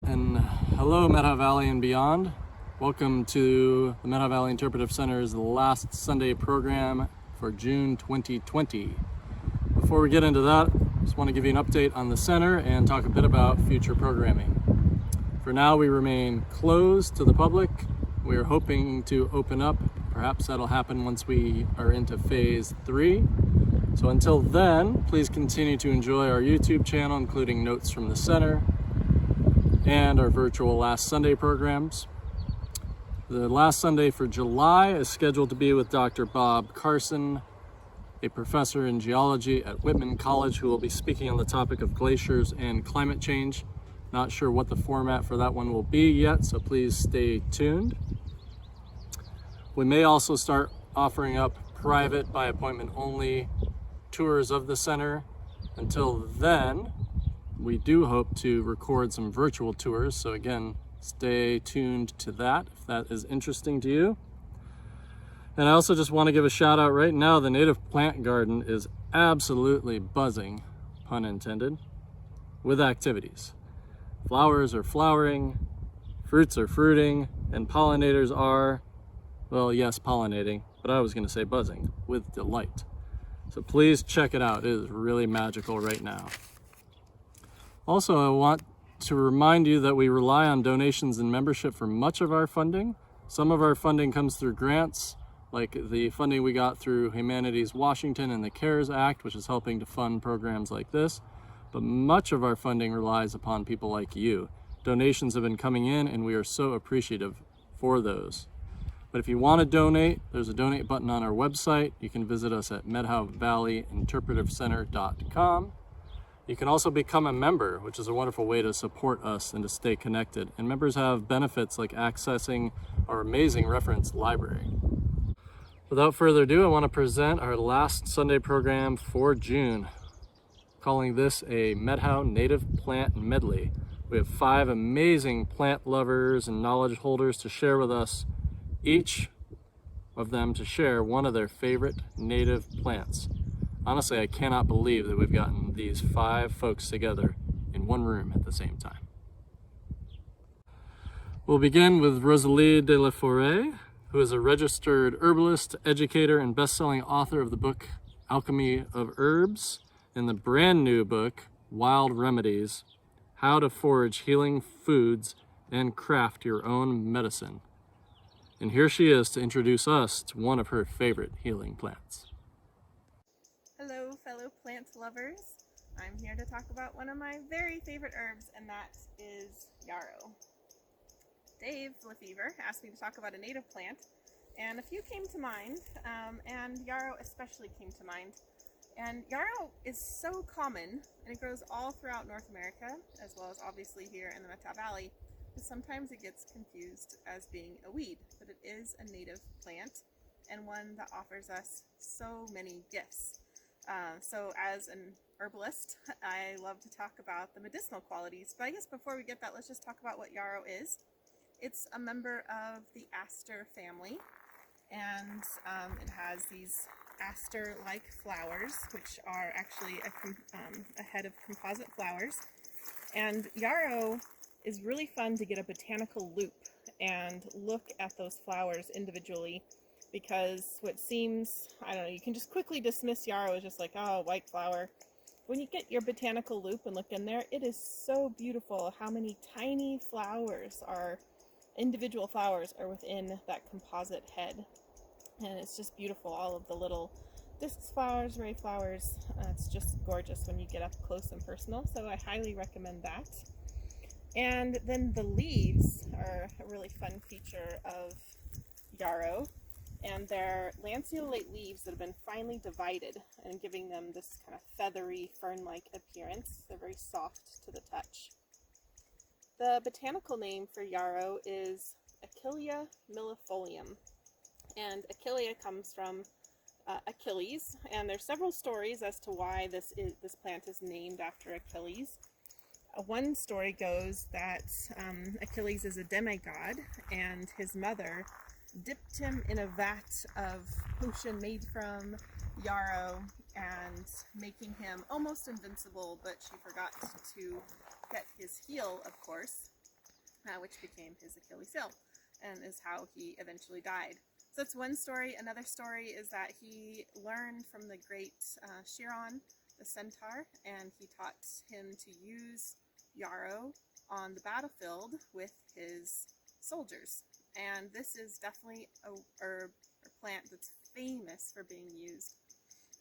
And hello, Methow Valley and beyond. Welcome to the Methow Valley Interpretive Center's last Sunday program for June 2020. Before we get into that, I just want to give you an update on the center and talk a bit about future programming. For now, we remain closed to the public. We are hoping to open up. Perhaps that'll happen once we are into phase 3. So until then, please continue to enjoy our YouTube channel, including notes from the center and our virtual Last Sunday programs. The last Sunday for July is scheduled to be with Dr. Bob Carson, a professor in geology at Whitman College, who will be speaking on the topic of glaciers and climate change. Not sure what the format for that one will be yet, so please stay tuned. We may also start offering up private, by appointment only, tours of the center. Until then, we do hope to record some virtual tours, so again, stay tuned to that if that is interesting to you. And I also just want to give a shout out right now. The native plant garden is absolutely buzzing, pun intended, with activities. Flowers are flowering, fruits are fruiting, and pollinators are, well, yes, pollinating, but I was going to say buzzing with delight. So please check it out. It is really magical right now. Also, I want to remind you that we rely on donations and membership for much of our funding. Some of our funding comes through grants, like the funding we got through Humanities Washington and the CARES Act, which is helping to fund programs like this. But much of our funding relies upon people like you. Donations have been coming in, and we are so appreciative for those. But if you want to donate, there's a donate button on our website. You can visit us at Methow Valley Interpretive Center.com. You can also become a member, which is a wonderful way to support us and to stay connected. And members have benefits like accessing our amazing reference library. Without further ado, I want to present our last Sunday program for June, calling this a Methow Native Plant Medley. We have 5 amazing plant lovers and knowledge holders to share with us, each of them to share one of their favorite native plants. Honestly, I cannot believe that we've gotten these 5 folks together in one room at the same time. We'll begin with Rosalee de la Foret, who is a registered herbalist, educator, and best-selling author of the book Alchemy of Herbs and the brand new book Wild Remedies: How to Forage Healing Foods and Craft Your Own Medicine. And here she is to introduce us to one of her favorite healing plants. Hello, fellow plant lovers. I'm here to talk about one of my very favorite herbs, and that is yarrow. Dave Lefevre asked me to talk about a native plant, and a few came to mind, and yarrow especially came to mind. And yarrow is so common, and it grows all throughout North America, as well as obviously here in the Methow Valley, that sometimes it gets confused as being a weed, but it is a native plant, and one that offers us so many gifts. So as an herbalist, I love to talk about the medicinal qualities, but I guess before we get that, let's just talk about what yarrow is. It's a member of the aster family, and it has these aster-like flowers, which are actually a head of composite flowers. And yarrow is really fun to get a botanical loop and look at those flowers individually, because what seems, I don't know, you can just quickly dismiss yarrow as just like, oh, white flower. When you get your botanical loop and look in there, it is so beautiful how many tiny flowers are, individual flowers are within that composite head. And it's just beautiful, all of the little discs flowers, ray flowers. It's just gorgeous when you get up close and personal, so I highly recommend that. And then the leaves are a really fun feature of yarrow. And they're lanceolate leaves that have been finely divided and giving them this kind of feathery, fern-like appearance. They're very soft to the touch. The botanical name for yarrow is Achillea millefolium. And Achillea comes from Achilles, and there's several stories as to why this plant is named after Achilles. One story goes that Achilles is a demigod, and his mother dipped him in a vat of potion made from yarrow and making him almost invincible, but she forgot to get his heel, of course. which became his Achilles heel and is how he eventually died. So that's one story. Another story is that he learned from the great Chiron, the centaur, and he taught him to use yarrow on the battlefield with his soldiers. And this is definitely a herb or plant that's famous for being used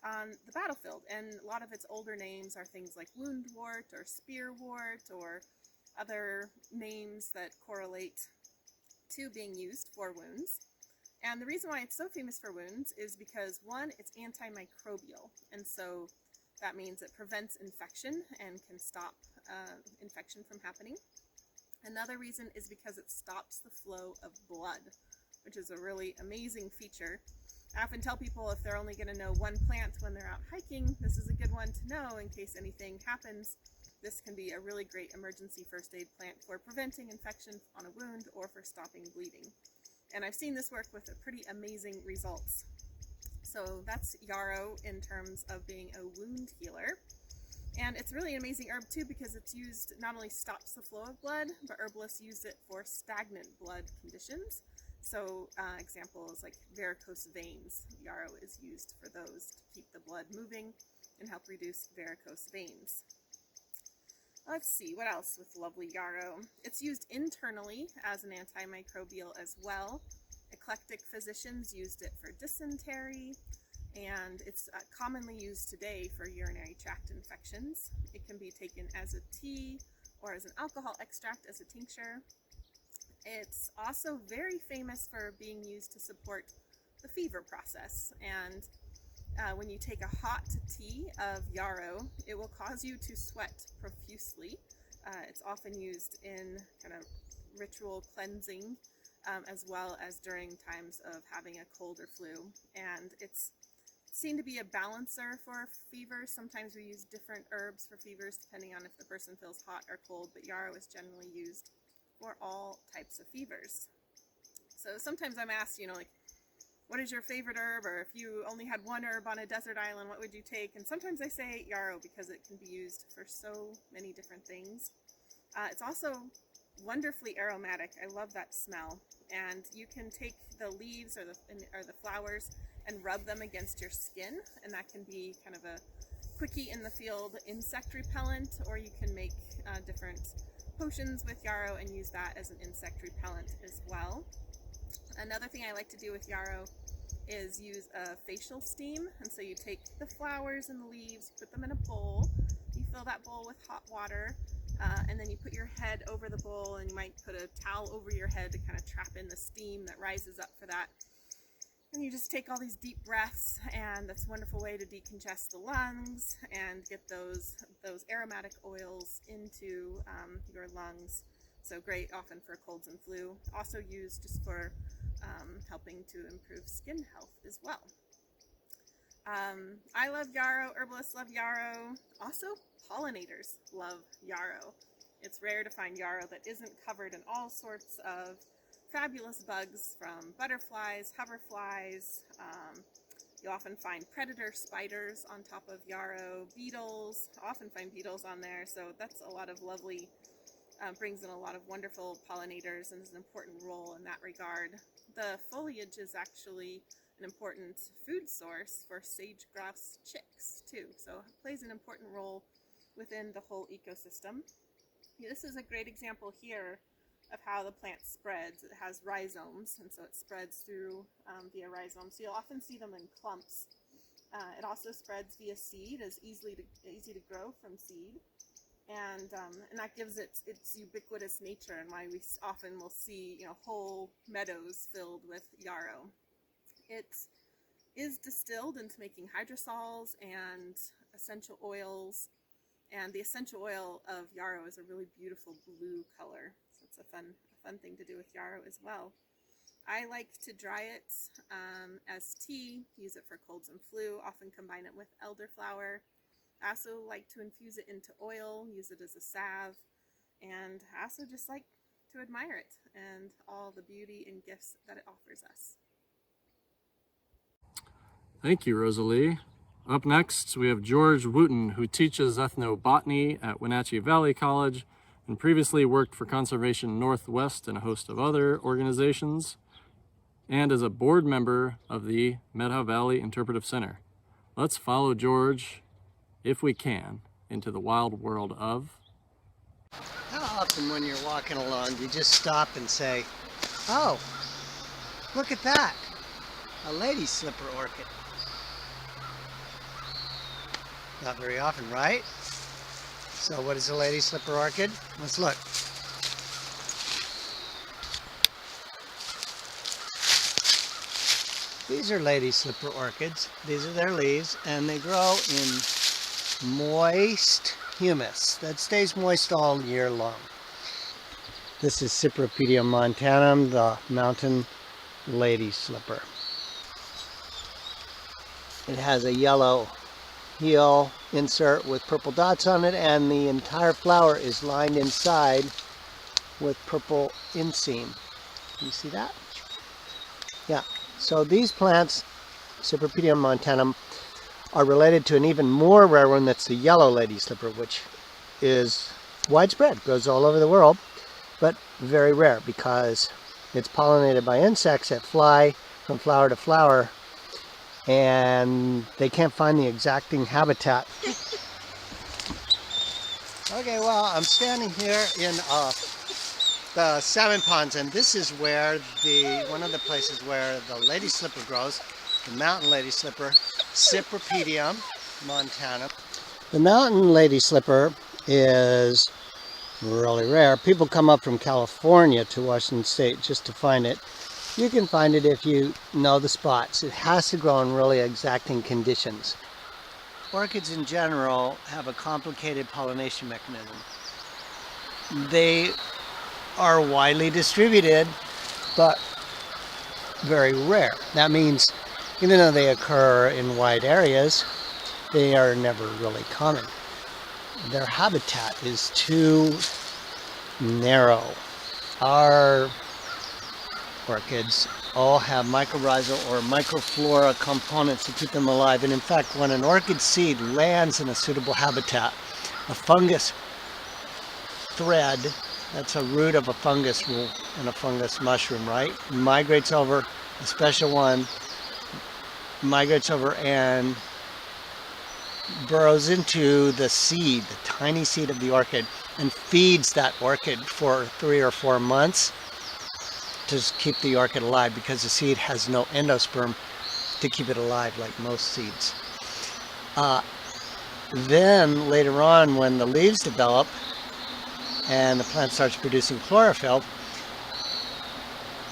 on the battlefield. And a lot of its older names are things like woundwort or spearwort or other names that correlate to being used for wounds. And the reason why it's so famous for wounds is because, one, it's antimicrobial, and so that means it prevents infection and can stop infection from happening. Another reason is because it stops the flow of blood, which is a really amazing feature. I often tell people if they're only going to know one plant when they're out hiking, this is a good one to know in case anything happens. This can be a really great emergency first aid plant for preventing infection on a wound or for stopping bleeding. And I've seen this work with pretty amazing results. So that's yarrow in terms of being a wound healer. And it's really an amazing herb too because it's used, not only stops the flow of blood, but herbalists use it for stagnant blood conditions. So examples like varicose veins, yarrow is used for those to keep the blood moving and help reduce varicose veins. Let's see, what else with lovely yarrow? It's used internally as an antimicrobial as well. Eclectic physicians used it for dysentery, and it's commonly used today for urinary tract infections. It can be taken as a tea or as an alcohol extract as a tincture. It's also very famous for being used to support the fever process, and when you take a hot tea of yarrow, it will cause you to sweat profusely. It's often used in kind of ritual cleansing as well as during times of having a cold or flu. And it's seen to be a balancer for fevers. Sometimes we use different herbs for fevers depending on if the person feels hot or cold, but yarrow is generally used for all types of fevers. So sometimes I'm asked, like, what is your favorite herb? Or if you only had one herb on a desert island, what would you take? And sometimes I say yarrow because it can be used for so many different things. It's also wonderfully aromatic. I love that smell. And you can take the leaves or the flowers and rub them against your skin, and that can be kind of a quickie in the field insect repellent, or you can make different potions with yarrow and use that as an insect repellent as well. Another thing I like to do with yarrow is use a facial steam. And so you take the flowers and the leaves, put them in a bowl, you fill that bowl with hot water, and then you put your head over the bowl, and you might put a towel over your head to kind of trap in the steam that rises up for that. And you just take all these deep breaths, and that's a wonderful way to decongest the lungs and get those aromatic oils into your lungs. So great often for colds and flu. Also used just for helping to improve skin health as well. I love yarrow, herbalists love yarrow. Also, pollinators love yarrow. It's rare to find yarrow that isn't covered in all sorts of fabulous bugs, from butterflies, hoverflies. You often find predator spiders on top of yarrow, beetles, often find beetles on there. So that's a lot of lovely, brings in a lot of wonderful pollinators and is an important role in that regard. The foliage is actually an important food source for sage-grouse chicks too, so it plays an important role within the whole ecosystem. This is a great example here of how the plant spreads. It has rhizomes, and so it spreads through via rhizomes. So you'll often see them in clumps. It also spreads via seed, is easy to grow from seed, and that gives it its ubiquitous nature, and why we often will see whole meadows filled with yarrow. It is distilled into making hydrosols and essential oils, and the essential oil of yarrow is a really beautiful blue color. So it's a fun thing to do with yarrow as well. I like to dry it as tea, use it for colds and flu, often combine it with elderflower. I also like to infuse it into oil, use it as a salve, and I also just like to admire it and all the beauty and gifts that it offers us. Thank you, Rosalee. Up next, we have George Wooten, who teaches ethnobotany at Wenatchee Valley College and previously worked for Conservation Northwest and a host of other organizations, and as a board member of the Methow Valley Interpretive Center. Let's follow George, if we can, into the wild world of... How often when you're walking along do you just stop and say, oh, look at that, a lady slipper orchid? Not very often, right? So what is a lady slipper orchid? Let's look. These are lady slipper orchids. These are their leaves, and they grow in moist humus that stays moist all year long. This is Cypripedium montanum, the mountain lady slipper. It has a yellow heel insert with purple dots on it, and the entire flower is lined inside with purple inseam. Can you see that? Yeah. So these plants, Cypripedium montanum, are related to an even more rare one that's the yellow lady slipper, which is widespread, grows all over the world, but very rare because it's pollinated by insects that fly from flower to flower, and they can't find the exacting habitat. Okay, well, I'm standing here in the salmon ponds, and this is where one of the places where the lady slipper grows, the mountain lady slipper, Cypripedium montanum. The mountain lady slipper is really rare. People come up from California to Washington State just to find it. You can find it if you know the spots. It has to grow in really exacting conditions. Orchids in general have a complicated pollination mechanism. They are widely distributed, but very rare. That means even though they occur in wide areas, they are never really common. Their habitat is too narrow. Our orchids all have mycorrhizal or microflora components to keep them alive, and in fact, when an orchid seed lands in a suitable habitat, a fungus thread, that's a root of a fungus and a fungus mushroom, right? Migrates over, a special one, migrates over and burrows into the seed, the tiny seed of the orchid, and feeds that orchid for 3 or 4 months to keep the orchid alive, because the seed has no endosperm to keep it alive like most seeds. Then later on, when the leaves develop and the plant starts producing chlorophyll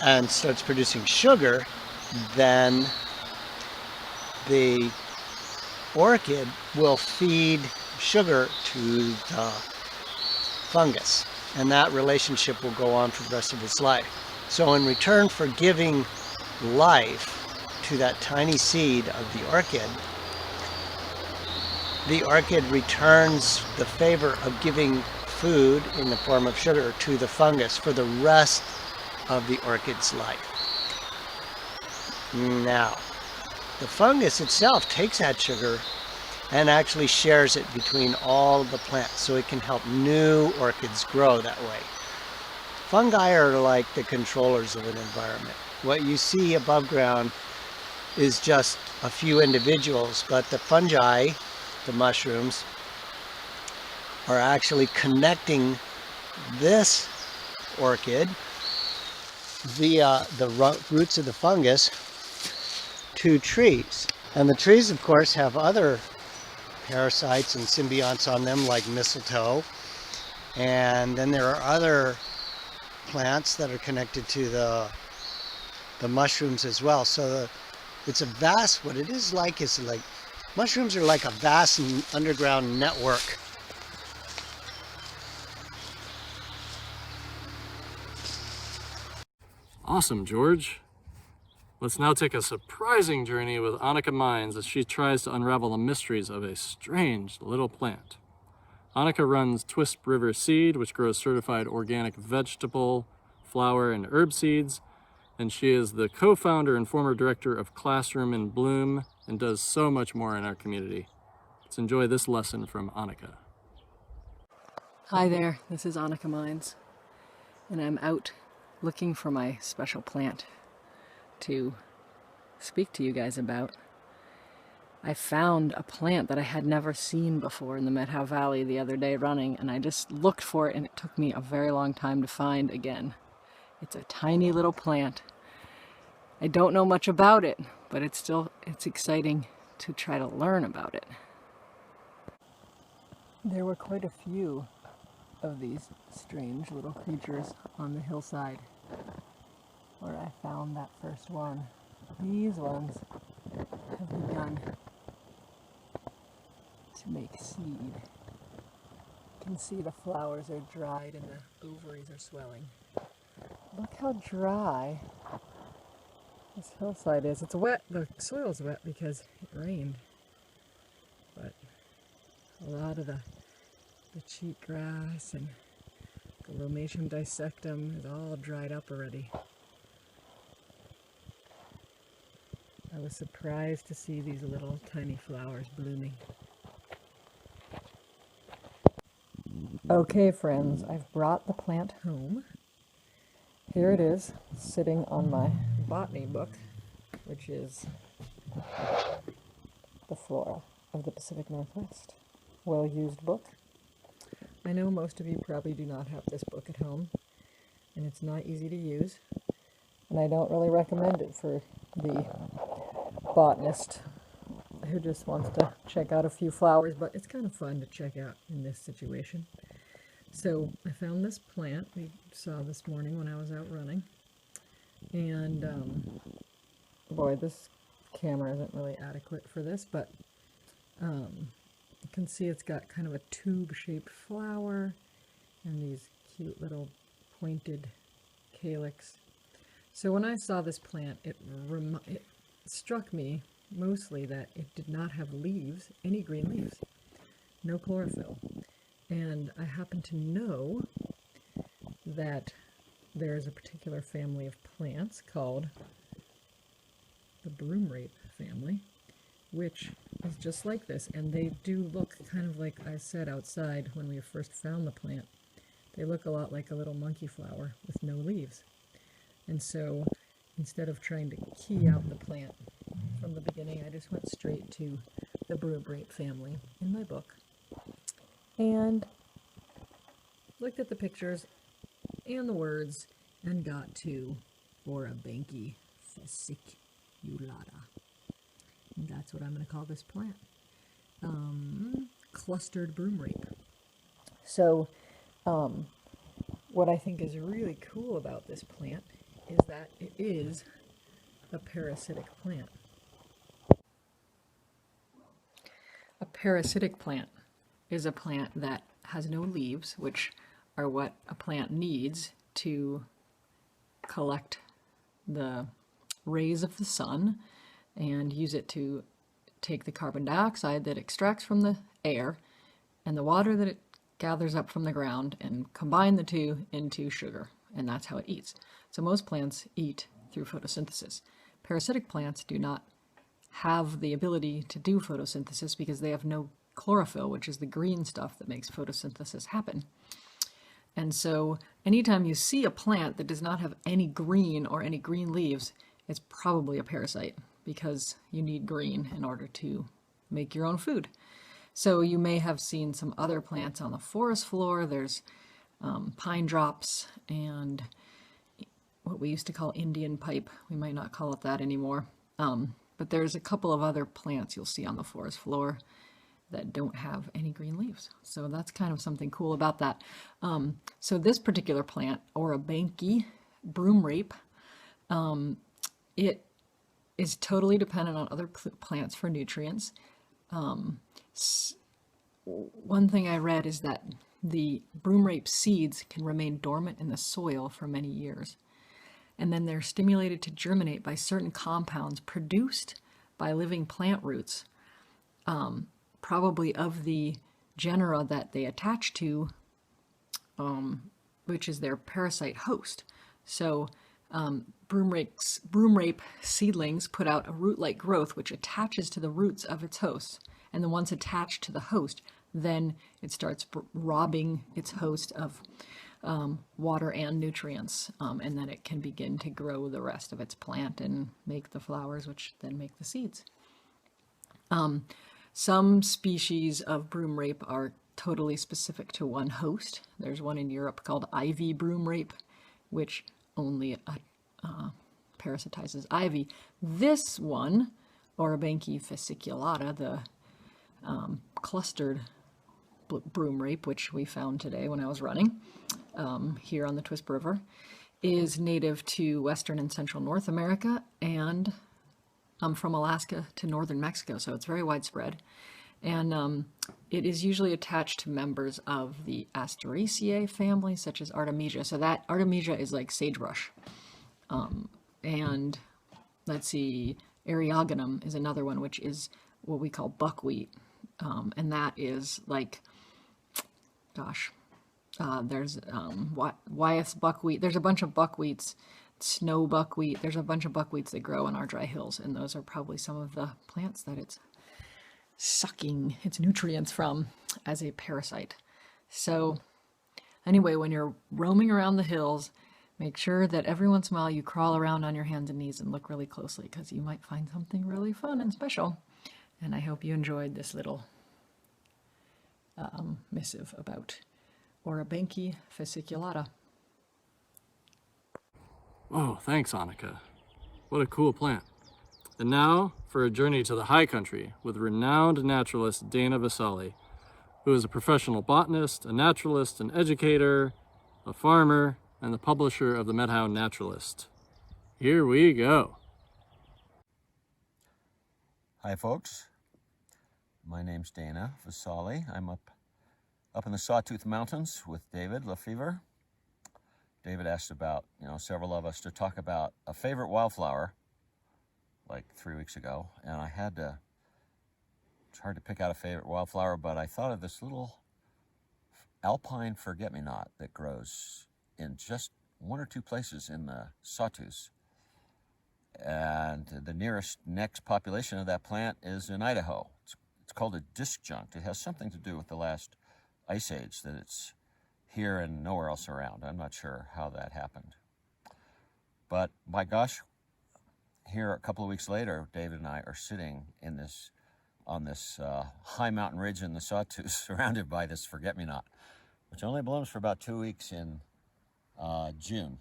and starts producing sugar, then the orchid will feed sugar to the fungus, and that relationship will go on for the rest of its life. So in return for giving life to that tiny seed of the orchid returns the favor of giving food in the form of sugar to the fungus for the rest of the orchid's life. Now, the fungus itself takes that sugar and actually shares it between all the plants, so it can help new orchids grow that way. Fungi are like the controllers of an environment. What you see above ground is just a few individuals, but the fungi, the mushrooms, are actually connecting this orchid via the roots of the fungus to trees. And the trees, of course, have other parasites and symbionts on them, like mistletoe. And then there are other plants that are connected to the mushrooms as well. So it's a vast, what it is like mushrooms are like a vast underground network. Awesome, George. Let's now take a surprising journey with Anaka Mines as she tries to unravel the mysteries of a strange little plant. Anaka runs Twist River Seed, which grows certified organic vegetable, flower, and herb seeds, and she is the co-founder and former director of Classroom in Bloom and does so much more in our community. Let's enjoy this lesson from Anaka. Hi there, this is Anaka Mines, and I'm out looking for my special plant to speak to you guys about. I found a plant that I had never seen before in the Methow Valley the other day running, and I just looked for it and it took me a very long time to find again. It's a tiny little plant. I don't know much about it, but it's exciting to try to learn about it. There were quite a few of these strange little creatures on the hillside where I found that first one. These ones have begun to make seed. You can see the flowers are dried and the ovaries are swelling. Look how dry this hillside is. It's wet, the soil's wet because it rained, but a lot of the cheatgrass and the Lomatium dissectum is all dried up already. I was surprised to see these little tiny flowers blooming. Okay friends, I've brought the plant home. Here it is, sitting on my botany book, which is The Flora of the Pacific Northwest. Well-used book. I know most of you probably do not have this book at home, and it's not easy to use, and I don't really recommend it for the botanist who just wants to check out a few flowers, but it's kind of fun to check out in this situation. So I found this plant we saw this morning when I was out running, and boy, this camera isn't really adequate for this, but you can see it's got kind of a tube-shaped flower and these cute little pointed calyx. So when I saw this plant, it struck me mostly that it did not have leaves, any green leaves, no chlorophyll. And I happen to know that there is a particular family of plants called the Broom Rape family, which is just like this, and they do look kind of like I said outside when we first found the plant. They look a lot like a little monkey flower with no leaves. And so instead of trying to key out the plant from the beginning, I just went straight to the Broom Rape family in my book and looked at the pictures and the words and got to Foret fasciculata. And that's what I'm going to call this plant. Clustered broom rape. So what I think is really cool about this plant is that it is a parasitic plant. A parasitic plant is a plant that has no leaves, which are what a plant needs to collect the rays of the sun and use it to take the carbon dioxide that extracts from the air and the water that it gathers up from the ground and combine the two into sugar, and that's how it eats. So most plants eat through photosynthesis. Parasitic plants do not have the ability to do photosynthesis because they have no chlorophyll, which is the green stuff that makes photosynthesis happen. And so anytime you see a plant that does not have any green or any green leaves, it's probably a parasite, because you need green in order to make your own food. So you may have seen some other plants on the forest floor. There's pine drops and what we used to call Indian pipe. We might not call it that anymore. But there's a couple of other plants you'll see on the forest floor that don't have any green leaves. So that's kind of something cool about that. So this particular plant, Orobanche broom rape, it is totally dependent on other plants for nutrients. One thing I read is that the broom rape seeds can remain dormant in the soil for many years, and then they're stimulated to germinate by certain compounds produced by living plant roots, probably of the genera that they attach to, which is their parasite host. So broom rape seedlings put out a root-like growth which attaches to the roots of its hosts, and then once attached to the host, then it starts robbing its host of water and nutrients, and then it can begin to grow the rest of its plant and make the flowers, which then make the seeds. Some species of broom rape are totally specific to one host. There's one in Europe called ivy broom rape, which only parasitizes ivy. This one, Orobanche fasciculata, the clustered broom rape, which we found today when I was running here on the Twisp River, is native to Western and Central North America and from Alaska to northern Mexico, so it's very widespread. And it is usually attached to members of the Asteraceae family, such as Artemisia. So that Artemisia is like sagebrush. And let's see, Eriogonum is another one, which is what we call buckwheat. And that is like, gosh, there's Wyeth's buckwheat. There's a bunch of buckwheats, snow buckwheat. There's a bunch of buckwheats that grow in our dry hills, and those are probably some of the plants that it's sucking its nutrients from as a parasite. So anyway, when you're roaming around the hills, make sure that every once in a while you crawl around on your hands and knees and look really closely, because you might find something really fun and special. And I hope you enjoyed this little missive about Orobanche fasciculata. Oh, thanks, Anaka. What a cool plant. And now for a journey to the high country with renowned naturalist Dana Visalli, who is a professional botanist, a naturalist, an educator, a farmer, and the publisher of the Methow Naturalist. Here we go. Hi, folks. My name's Dana Visalli. I'm up in the Sawtooth Mountains with David Lefevre. David asked about, several of us to talk about a favorite wildflower like 3 weeks ago, and it's hard to pick out a favorite wildflower, but I thought of this little Alpine Forget-Me-Not that grows in just one or two places in the Sawtooth. And the next population of that plant is in Idaho. It's called a disjunct. It has something to do with the last ice age, that it's here and nowhere else around. I'm not sure how that happened. But by gosh, here a couple of weeks later, David and I are sitting on this high mountain ridge in the Sawtooth, surrounded by this forget-me-not, which only blooms for about 2 weeks in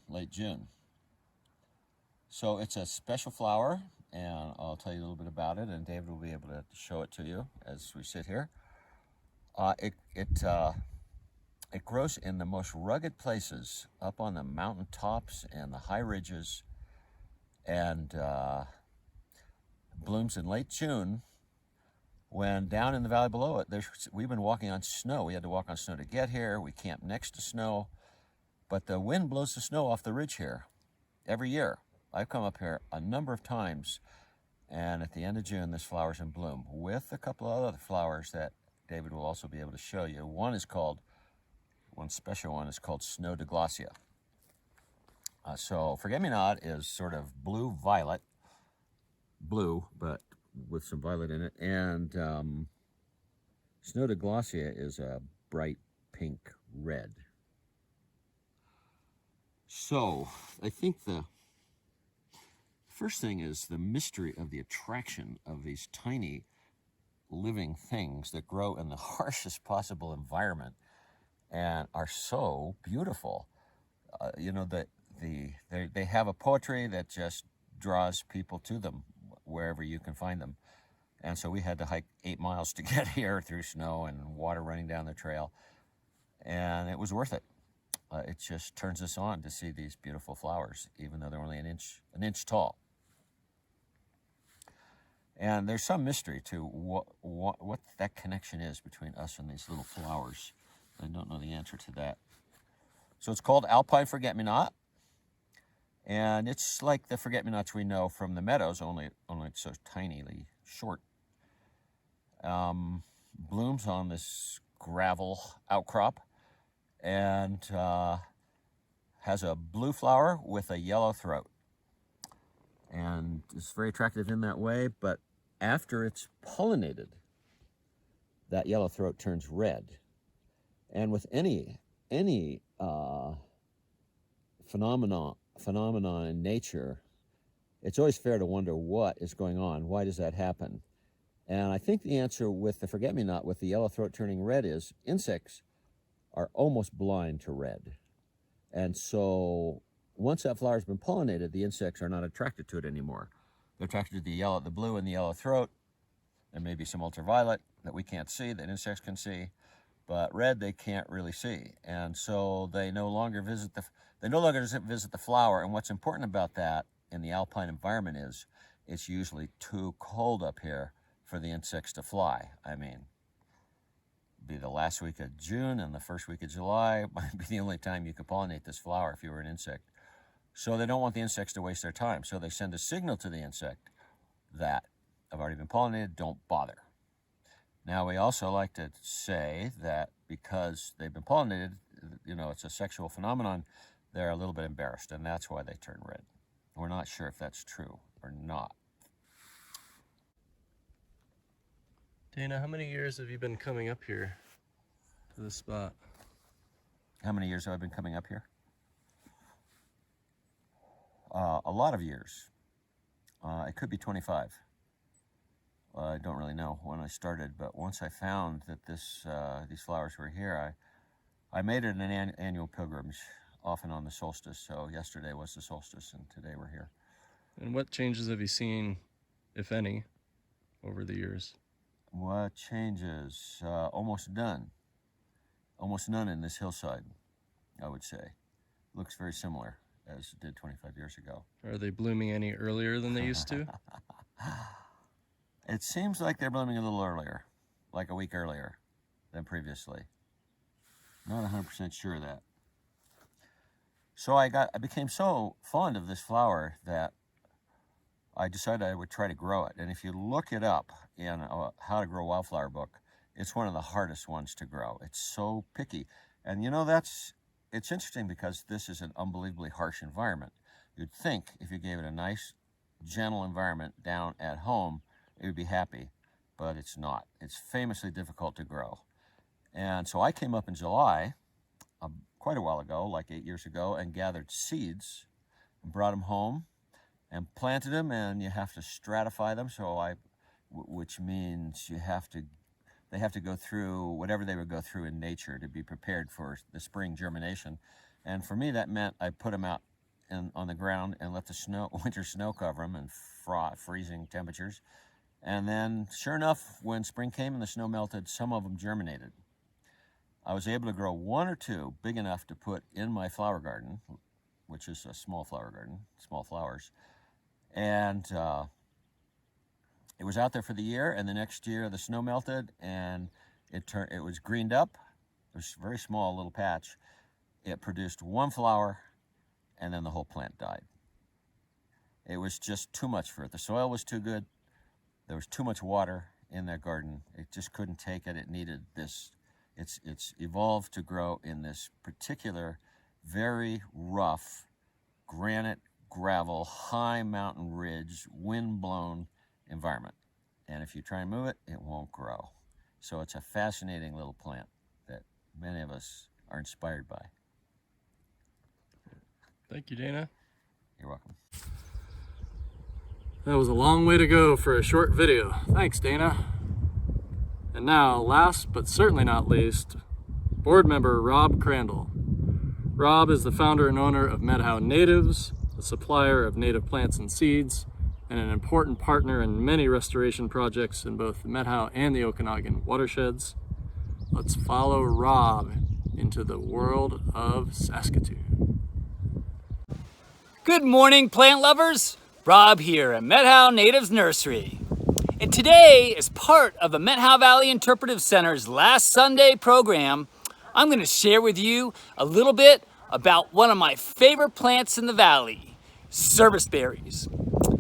late June. So it's a special flower, and I'll tell you a little bit about it, and David will be able to show it to you as we sit here. It grows in the most rugged places, up on the mountain tops and the high ridges, and blooms in late June, when down in the valley below it, we've been walking on snow. We had to walk on snow to get here. We camped next to snow, but the wind blows the snow off the ridge here every year. I've come up here a number of times, and at the end of June, this flower's in bloom, with a couple of other flowers that David will also be able to show you. One special one is called Snow de Gracia. So forget-me-not is sort of blue-violet, blue, but with some violet in it, and Snow de Gracia is a bright pink red. So I think the first thing is the mystery of the attraction of these tiny living things that grow in the harshest possible environment and are so beautiful. They have a poetry that just draws people to them wherever you can find them. And so we had to hike 8 miles to get here through snow and water running down the trail, and it was worth it. It just turns us on to see these beautiful flowers, even though they're only an inch tall. And there's some mystery to what that connection is between us and these little flowers. I don't know the answer to that. So it's called Alpine Forget-Me-Not, and it's like the forget-me-nots we know from the meadows, only it's so tinily short. Blooms on this gravel outcrop, and has a blue flower with a yellow throat. And it's very attractive in that way, but after it's pollinated, that yellow throat turns red. And with any phenomenon in nature, it's always fair to wonder what is going on. Why does that happen? And I think the answer with the forget-me-not, with the yellow throat turning red, is insects are almost blind to red. And so once that flower's been pollinated, the insects are not attracted to it anymore. They're attracted to the blue and the yellow throat. There may be some ultraviolet that we can't see, that insects can see, but red they can't really see. And so they no longer visit the flower. And what's important about that in the alpine environment is it's usually too cold up here for the insects to fly. I mean, be the last week of June and the first week of July might be the only time you could pollinate this flower if you were an insect. So they don't want the insects to waste their time. So they send a signal to the insect that I've already been pollinated, don't bother. Now we also like to say that because they've been pollinated, you know, it's a sexual phenomenon, they're a little bit embarrassed, and that's why they turn red. We're not sure if that's true or not. Dana, how many years have you been coming up here to this spot? How many years have I been coming up here? A lot of years. It could be 25. I don't really know when I started, but once I found that these flowers were here, I made it an annual pilgrimage, often on the solstice. So yesterday was the solstice, and today we're here. And what changes have you seen, if any, over the years? What changes? Almost none. Almost none in this hillside, I would say. Looks very similar as it did 25 years ago. Are they blooming any earlier than they used to? It seems like they're blooming a little earlier, like a week earlier than previously. Not 100% sure of that. So I became so fond of this flower that I decided I would try to grow it. And if you look it up in a How to Grow Wildflower book, it's one of the hardest ones to grow. It's so picky. And you know, it's interesting because this is an unbelievably harsh environment. You'd think if you gave it a nice, gentle environment down at home, it would be happy, but it's not. It's famously difficult to grow. And so I came up in July, quite a while ago, like 8 years ago, and gathered seeds and brought them home and planted them, and you have to stratify them, which means they have to go through whatever they would go through in nature to be prepared for the spring germination. And for me, that meant I put them out on the ground and let the winter snow cover them in freezing temperatures. And then, sure enough, when spring came and the snow melted, some of them germinated. I was able to grow one or two big enough to put in my flower garden, which is a small flower garden, small flowers. And it was out there for the year, and the next year the snow melted and it was greened up. It was a very small little patch. It produced one flower, and then the whole plant died. It was just too much for it. The soil was too good. There was too much water in that garden. It just couldn't take it. It needed this. It's evolved to grow in this particular, very rough, granite, gravel, high mountain ridge, wind-blown environment. And if you try and move it, it won't grow. So it's a fascinating little plant that many of us are inspired by. Thank you, Dana. You're welcome. That was a long way to go for a short video. Thanks, Dana. And now, last but certainly not least, board member Rob Crandall. Rob is the founder and owner of Methow Natives, a supplier of native plants and seeds, and an important partner in many restoration projects in both the Methow and the Okanagan watersheds. Let's follow Rob into the world of Saskatoon. Good morning, plant lovers. Rob here at Methow Natives Nursery. And today, as part of the Methow Valley Interpretive Center's last Sunday program, I'm going to share with you a little bit about one of my favorite plants in the valley, serviceberries.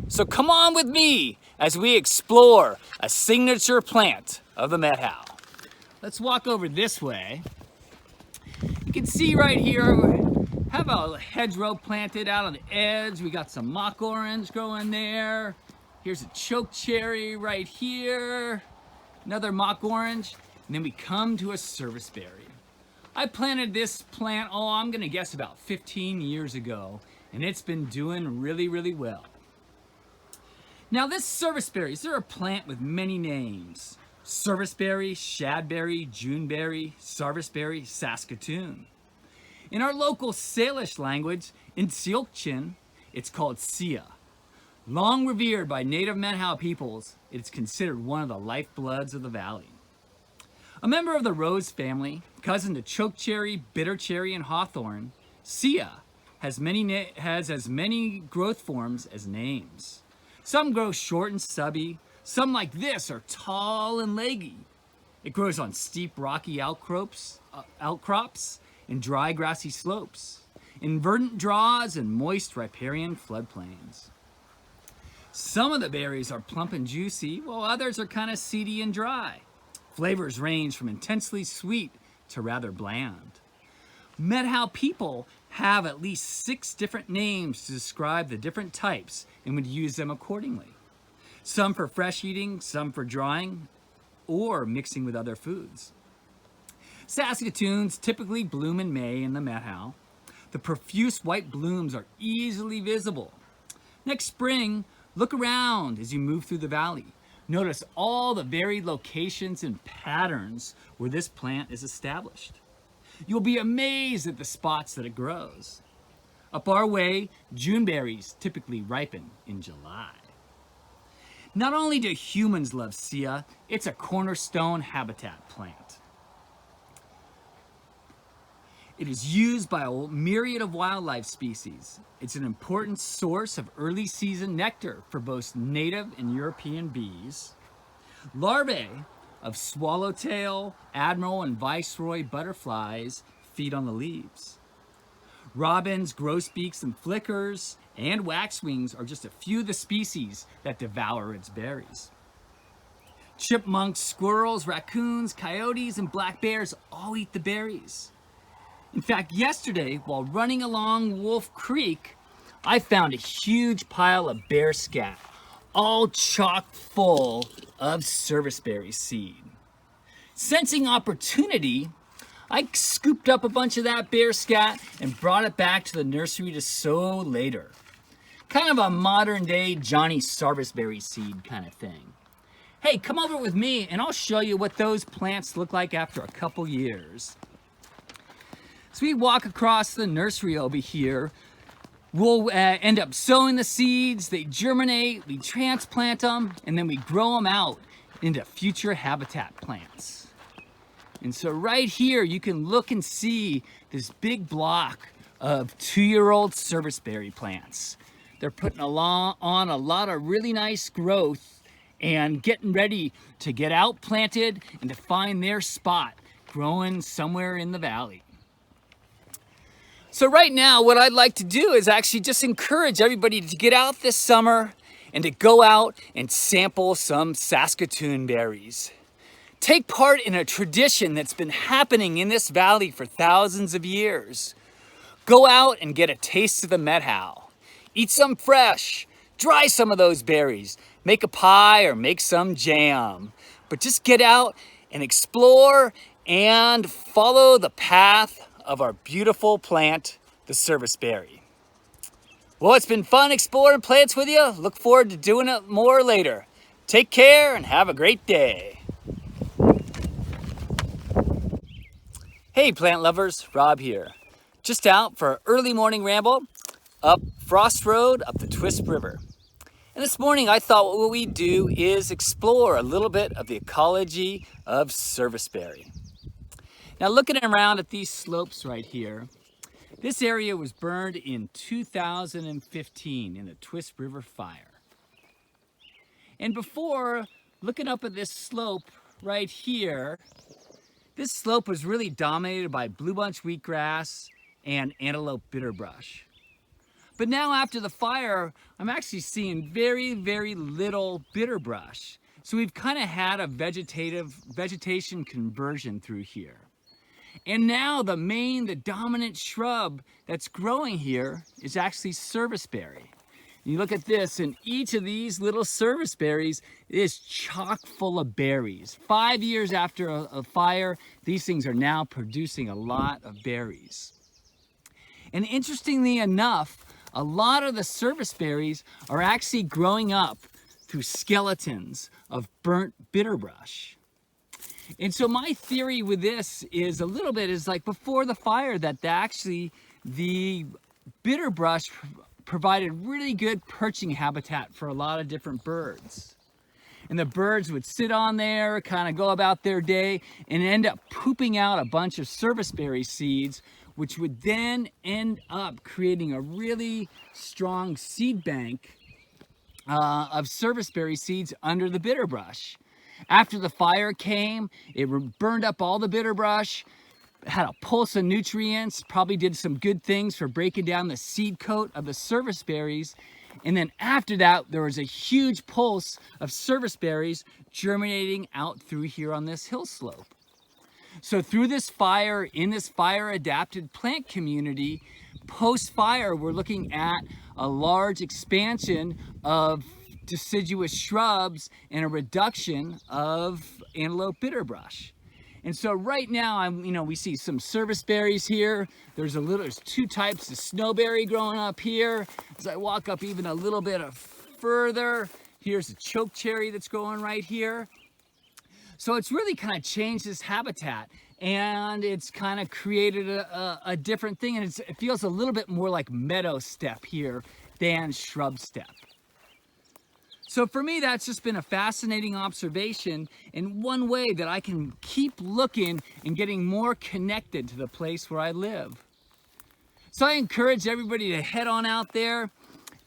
So come on with me as we explore a signature plant of the Methow. Let's walk over this way. You can see right here, we have a hedgerow planted out on the edge. We got some mock orange growing there. Here's a choke cherry right here. Another mock orange. and then we come to a serviceberry. I planted this plant, I'm gonna guess about 15 years ago, and it's been doing really, really well. Now this serviceberry, they're a plant with many names. Serviceberry, shadberry, juneberry, sarvisberry, saskatoon. In our local Salish language, in Tsilkchin, it's called Sia. Long revered by native Methow peoples, it's considered one of the lifebloods of the valley. A member of the rose family, cousin to chokecherry, bittercherry, and hawthorn, Sia has as many growth forms as names. Some grow short and stubby, some like this are tall and leggy. It grows on steep rocky outcrops and dry grassy slopes, in verdant draws and moist riparian floodplains. Some of the berries are plump and juicy, while others are kind of seedy and dry. Flavors range from intensely sweet to rather bland. Methow people have at least 6 different names to describe the different types and would use them accordingly. Some for fresh eating, some for drying, or mixing with other foods. Saskatoons typically bloom in May in the Methow. The profuse white blooms are easily visible. Next spring, look around as you move through the valley. Notice all the varied locations and patterns where this plant is established. You'll be amazed at the spots that it grows. Up our way, juneberries typically ripen in July. Not only do humans love Sia, it's a cornerstone habitat plant. It is used by a myriad of wildlife species. It's an important source of early season nectar for both native and European bees. Larvae of swallowtail, admiral, and viceroy butterflies feed on the leaves. Robins, grosbeaks, and flickers, and waxwings are just a few of the species that devour its berries. Chipmunks, squirrels, raccoons, coyotes, and black bears all eat the berries. In fact, yesterday, while running along Wolf Creek, I found a huge pile of bear scat, all chock full of serviceberry seed. Sensing opportunity, I scooped up a bunch of that bear scat and brought it back to the nursery to sow later. Kind of a modern day Johnny Serviceberry seed kind of thing. Hey, come over with me and I'll show you what those plants look like after a couple years. So we walk across the nursery over here. We'll end up sowing the seeds, they germinate, we transplant them, and then we grow them out into future habitat plants. And so right here, you can look and see this big block of 2-year-old serviceberry plants. They're putting on a lot of really nice growth and getting ready to get out planted and to find their spot growing somewhere in the valley. So right now, what I'd like to do is actually just encourage everybody to get out this summer and to go out and sample some Saskatoon berries. Take part in a tradition that's been happening in this valley for thousands of years. Go out and get a taste of the Methow. Eat some fresh, dry some of those berries, make a pie or make some jam. But just get out and explore and follow the path of our beautiful plant, the serviceberry. Well, it's been fun exploring plants with you. Look forward to doing it more later. Take care and have a great day. Hey plant lovers, Rob here. Just out for an early morning ramble up Frost Road up the Twist River. And this morning I thought what we'd do is explore a little bit of the ecology of serviceberry. Now looking around at these slopes right here, this area was burned in 2015 in the Twist River fire. And before, looking up at this slope right here, this slope was really dominated by blue bunch wheatgrass and antelope bitterbrush. But now after the fire, I'm actually seeing very, very little bitterbrush. So we've kind of had a vegetation conversion through here. And now the dominant shrub that's growing here is actually serviceberry. You look at this, and each of these little serviceberries is chock full of berries. 5 years after a fire, these things are now producing a lot of berries. And interestingly enough, a lot of the serviceberries are actually growing up through skeletons of burnt bitterbrush. And so my theory with this is a little bit is like before the fire that actually the bitterbrush provided really good perching habitat for a lot of different birds. And the birds would sit on there, kind of go about their day, and end up pooping out a bunch of serviceberry seeds, which would then end up creating a really strong seed bank of serviceberry seeds under the bitterbrush. After the fire came, it burned up all the bitterbrush, had a pulse of nutrients, probably did some good things for breaking down the seed coat of the serviceberries. And then after that, there was a huge pulse of serviceberries germinating out through here on this hill slope. So through this fire, in this fire-adapted plant community, post-fire, we're looking at a large expansion of deciduous shrubs and a reduction of antelope bitterbrush. And so right now, we see some serviceberries here. There's two types of snowberry growing up here. As I walk up even a little bit further, here's a chokecherry that's growing right here. So it's really kind of changed this habitat, and it's kind of created a different thing, and it feels a little bit more like meadow steppe here than shrub steppe. So for me, that's just been a fascinating observation, and one way that I can keep looking and getting more connected to the place where I live. So I encourage everybody to head on out there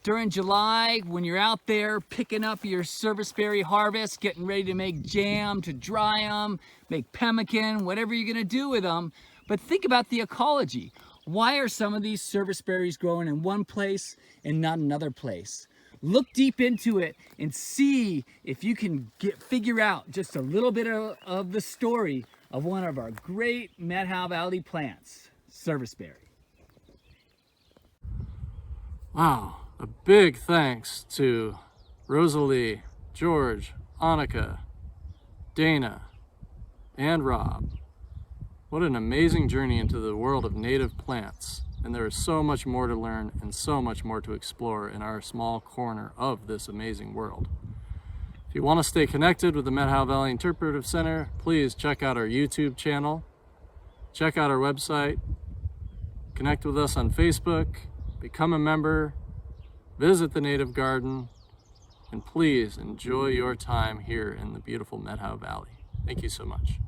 during July, when you're out there picking up your serviceberry harvest, getting ready to make jam, to dry them, make pemmican, whatever you're gonna do with them. But think about the ecology. Why are some of these serviceberries growing in one place and not another place? Look deep into it and see if you can figure out just a little bit of the story of one of our great Methow Valley plants, serviceberry. Wow, a big thanks to Rosalee, George, Anaka, Dana, and Rob. What an amazing journey into the world of native plants. And there is so much more to learn and so much more to explore in our small corner of this amazing world. If you want to stay connected with the Methow Valley Interpretive Center, please check out our YouTube channel, check out our website, connect with us on Facebook, become a member, visit the Native Garden, and please enjoy your time here in the beautiful Methow Valley. Thank you so much.